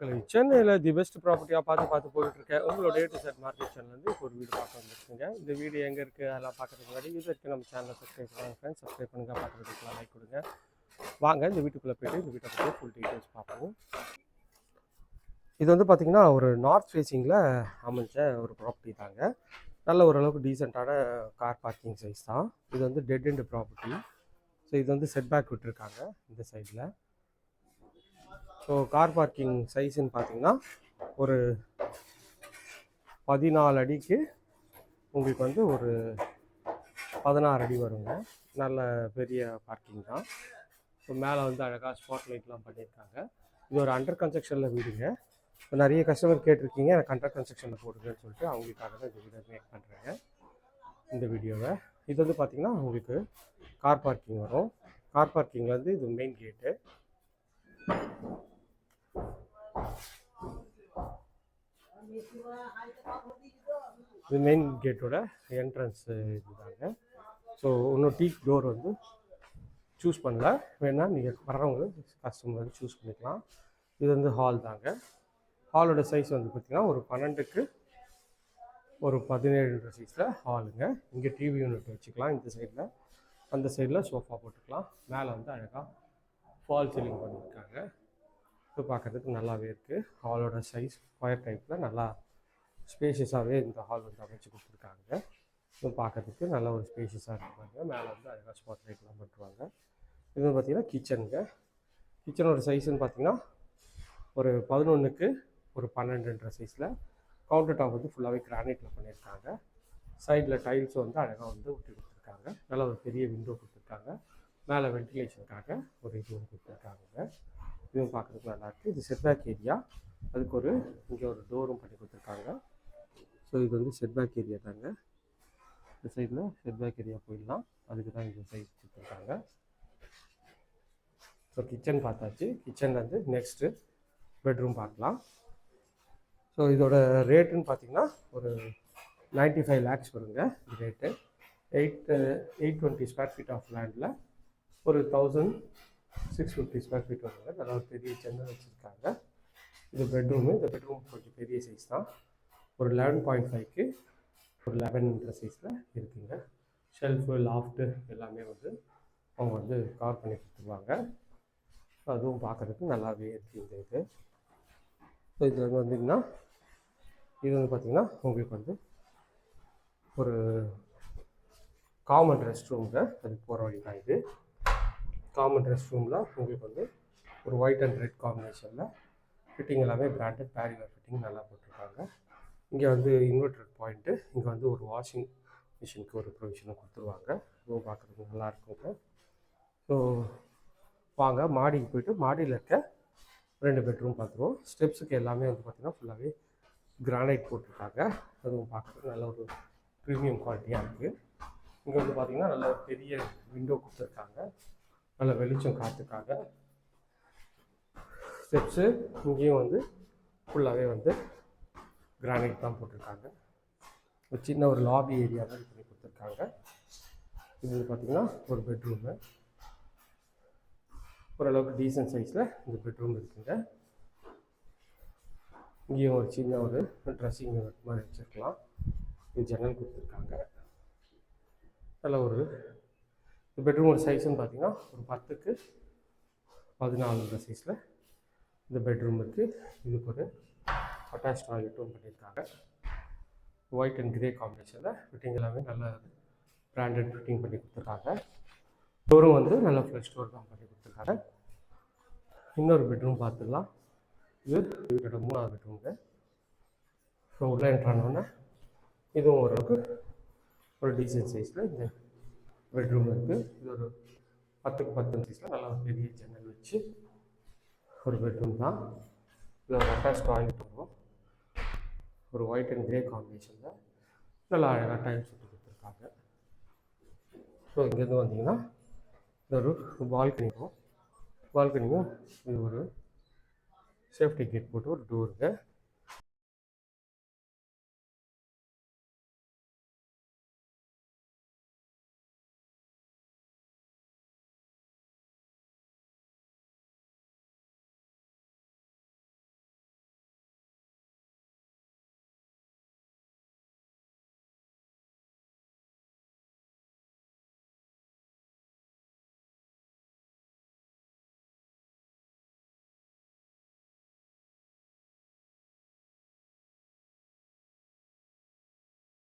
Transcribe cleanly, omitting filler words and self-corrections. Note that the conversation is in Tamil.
மக்களை சென்னையில் தி பெஸ்ட் ப்ராப்பர்ட்டியாக பார்த்து போட்டுருக்கேன். உங்களோட A to Z மார்க்கெட் சேனல்லேருந்து இப்போ ஒரு வீடு பார்க்க வந்துருக்குங்க. இந்த வீடு எங்கே இருக்குது அதெல்லாம் பார்க்குறதுக்கு முன்னாடி இது வரைக்கும் நம்ம சேனலை சப்ஸ்கிரைப் பண்ணுங்கள் ஃப்ரெண்ட்ஸ். சப்ஸ்கிரைப் பண்ணுங்கள், பார்க்குறதுக்குலாம் லைக் கொடுங்க. வாங்க இந்த வீட்டுக்குள்ளே போய்ட்டு இந்த வீட்டை பற்றி ஃபுல் டீட்டெயில்ஸ் பார்ப்போம். இது வந்து பார்த்திங்கன்னா ஒரு நார்த் ஃபேஸிங்கில் அமைஞ்ச ஒரு ப்ராப்பர்ட்டி தாங்க. நல்ல ஓரளவுக்கு டீசெண்டான கார் பார்க்கிங் சைஸ் தான். இது வந்து டெட் எண்ட் ப்ராப்பர்ட்டி. ஸோ இது வந்து செட் பேக் விட்டுருக்காங்க இந்த சைடில். ஸோ கார் பார்க்கிங் சைஸுன்னு பார்த்தீங்கன்னா ஒரு 14 அடிக்கு உங்களுக்கு வந்து ஒரு 16 அடி வருங்க. நல்ல பெரிய பார்க்கிங் தான். ஸோ மேலே வந்து அழகாக ஸ்பாட் லைட்லாம் பண்ணியிருக்காங்க. இது ஒரு அண்டர் கன்ஸ்ட்ரக்ஷனில் வீடுங்க. இப்போ நிறைய கஸ்டமர் கேட்டிருக்கீங்க எனக்கு அண்டர் கன்ஸ்ட்ரக்ஷனில் போடுங்கன்னு சொல்லிட்டு அவங்களுக்காக தான் இந்த வீடியோ மேக் பண்ணுறேங்க. இந்த வீடியோவை இது வந்து பார்த்திங்கன்னா உங்களுக்கு கார் பார்க்கிங் வரும். கார் பார்க்கிங்கில் வந்து இது மெயின் கேட்டு. இது மெயின் கேட்டோட என்ட்ரன்ஸ் இதுதாங்க. ஸோ இன்னும் டீக் டோர் வந்து சூஸ் பண்ணல, வேணால் நீங்கள் வர்றவங்க கஸ்டமர் வந்து சூஸ் பண்ணிக்கலாம். இது வந்து ஹால் தாங்க. ஹாலோட சைஸ் வந்து பார்த்திங்கன்னா ஒரு 12க்கு ஒரு 17 சைஸில் ஹாலுங்க. இங்கே டிவி யூனிட் வச்சுக்கலாம் இந்த சைடில், அந்த சைடில் சோஃபா போட்டுக்கலாம். மேலே வந்து அழகாக ஃபால் சீலிங் பண்ணியிருக்காங்க. இது பார்க்குறதுக்கு நல்லாவே இருக்குது. ஹாலோட சைஸ் ஸ்கொயர் டைப்பில் நல்லா ஸ்பேஷியஸாகவே இந்த ஹால் வந்து அமைச்சு கொடுத்துருக்காங்க. இது பார்க்குறதுக்கு நல்ல ஒரு ஸ்பேஷியஸாக இருப்பாங்க. மேலே வந்து அழகாக ஸ்பாட் லைட்லாம் பண்ணுவாங்க. இது வந்து பார்த்திங்கன்னா கிச்சனுங்க. கிச்சனோட சைஸுன்னு பார்த்திங்கன்னா ஒரு 11க்கு ஒரு 12 சைஸில். கவுண்டர் டாப் வந்து ஃபுல்லாகவே கிரானைட்டில் பண்ணியிருக்காங்க. சைடில் டைல்ஸ் வந்து அழகாக வந்து ஒட்டி கொடுத்துருக்காங்க. நல்ல ஒரு பெரிய விண்டோ கொடுத்துருக்காங்க. மேலே வென்டிலேஷனுக்காக ஒரு இதுவும் கொடுத்துருக்காங்க. இதுவும் பார்க்குறதுக்கு நல்லாயிருக்கு. இது செட்பேக் ஏரியா. அதுக்கு ஒரு இங்கே ஒரு டோரும் பண்ணி கொடுத்துருக்காங்க. ஸோ இது வந்து செட்பேக் ஏரியா தாங்க. இந்த சைடில் செட்பேக் ஏரியா போயிடலாம். அதுக்கு தான் இந்த சைஸ் கொடுத்துருக்காங்க. ஸோ கிச்சன் பார்த்தாச்சு. கிச்சனில் வந்து நெக்ஸ்ட்டு பெட்ரூம் பார்க்கலாம். ஸோ இதோட ரேட்டுன்னு பார்த்திங்கன்னா ஒரு 95 lakhs வருங்க. இது ரேட்டு 820 ஸ்கொயர் ஃபீட் ஆஃப் லேண்டில் ஒரு 1650 ஸ்கொயர் ஃபீட் வருங்க. நல்லா ஒரு பெரிய சென்னை வச்சுருக்காங்க. இது பெட்ரூமு. இந்த பெட்ரூம் கொஞ்சம் பெரிய சைஸ் தான். ஒரு 11.5க்கு ஒரு 11 சைஸில் இருக்குங்க. ஷெல்ஃபு, லாஃப்ட்டு எல்லாமே வந்து அவங்க வந்து கவர் பண்ணி கொடுத்துருவாங்க. அதுவும் பார்க்குறதுக்கு நல்லாவே இருக்குது இந்த இது. ஸோ இதில் வந்து வந்திங்கன்னா இது வந்து பார்த்திங்கன்னா உங்களுக்கு வந்து ஒரு காமன் ரெஸ்ட் ரூமுங்க. அதுக்கு போகிற வழி தான் இது. காமன் ரெஸ்ட் ரூமில் உங்களுக்கு வந்து ஒரு ஒயிட் அண்ட் ரெட் காம்பினேஷனில் ஃபிட்டிங் எல்லாமே பிராண்டட் பேரிவர் ஃபிட்டிங் நல்லா போட்டிருக்காங்க. இங்கே வந்து இன்வெர்டர் பாயிண்ட்டு, இங்கே வந்து ஒரு வாஷிங் மிஷினுக்கு ஒரு ப்ரொவிஷனும் கொடுத்துருவாங்க. இதுவும் பார்க்குறதுக்கு நல்லாயிருக்குங்க. ஸோ வாங்க மாடிக்கு போய்ட்டு மாடியில் இருக்க 2 பெட்ரூம் பார்த்துருவோம். ஸ்டெப்ஸுக்கு எல்லாமே வந்து பார்த்திங்கன்னா ஃபுல்லாகவே கிரானைட் போட்டிருக்காங்க. அதுவும் பார்க்குறதுக்கு நல்ல ஒரு ப்ரீமியம் குவாலிட்டியாக இருக்குது. இங்கே வந்து பார்த்திங்கன்னா நல்ல பெரிய விண்டோ கொடுத்துருக்காங்க. நல்ல வெளிச்சம் காற்றுக்காக. ஸ்டெப்ஸு இங்கேயும் வந்து ஃபுல்லாகவே வந்து கிரானைட் தான் போட்டிருக்காங்க. ஒரு சின்ன ஒரு லாபி ஏரியா தான் பண்ணி கொடுத்துருக்காங்க. இது வந்து பார்த்திங்கன்னா ஒரு பெட்ரூமு. ஓரளவுக்கு டீசன்ட் சைஸில் இந்த பெட்ரூம் இருக்குங்க. இங்கேயும் ஒரு சின்ன ஒரு ட்ரெஸ்ஸிங் மாதிரி வச்சுருக்கலாம். இது ஜன்னல் கொடுத்துருக்காங்க. நல்ல ஒரு பெட்ரூமோட சைஸ்ன்னு பார்த்திங்கன்னா ஒரு 10க்கு 14 சைஸில் இந்த பெட்ரூம் இருக்குது. இதுக்கு ஒரு அட்டாச் டாய்லெட்டும் பண்ணியிருக்காங்க. ஒயிட் அண்ட் கிரே காம்பினேஷனில் ஃபிட்டிங் எல்லாமே நல்ல பிராண்டட் ஃபிட்டிங் பண்ணி கொடுத்துருக்காங்க. டோரும் வந்து நல்ல ஃப்ளஷ் டோர் தான் பண்ணி கொடுத்துருக்காங்க. இன்னொரு பெட்ரூம் பார்த்துடலாம். இது வீட்டோட 3வது பெட்ரூம்ங்க. ஸோ உள்ளே என்ட்ரானோடனே இதுவும் ஓரளவுக்கு ஒரு டீசன்ட் சைஸில் இந்த பெட்ரூம் இருக்குது. இது ஒரு 10க்கு 10 சைஸில் நல்லா பெரிய ஜன்னல் வச்சு ஒரு பெட்ரூம் தான். இதில் ஒரு அட்டாச் டாய்லெட் வரும். ஒரு ஒயிட் அண்ட் கிரே காம்பினேஷனில் நல்லா அழகாக டைல்ஸ் சுற்றி கொடுத்துருக்காங்க. ஸோ இங்கேருந்து வந்தீங்கன்னா இது ஒரு பால்கனியும் இது ஒரு சேஃப்டி கேட் போட்டு ஒரு டோருங்க.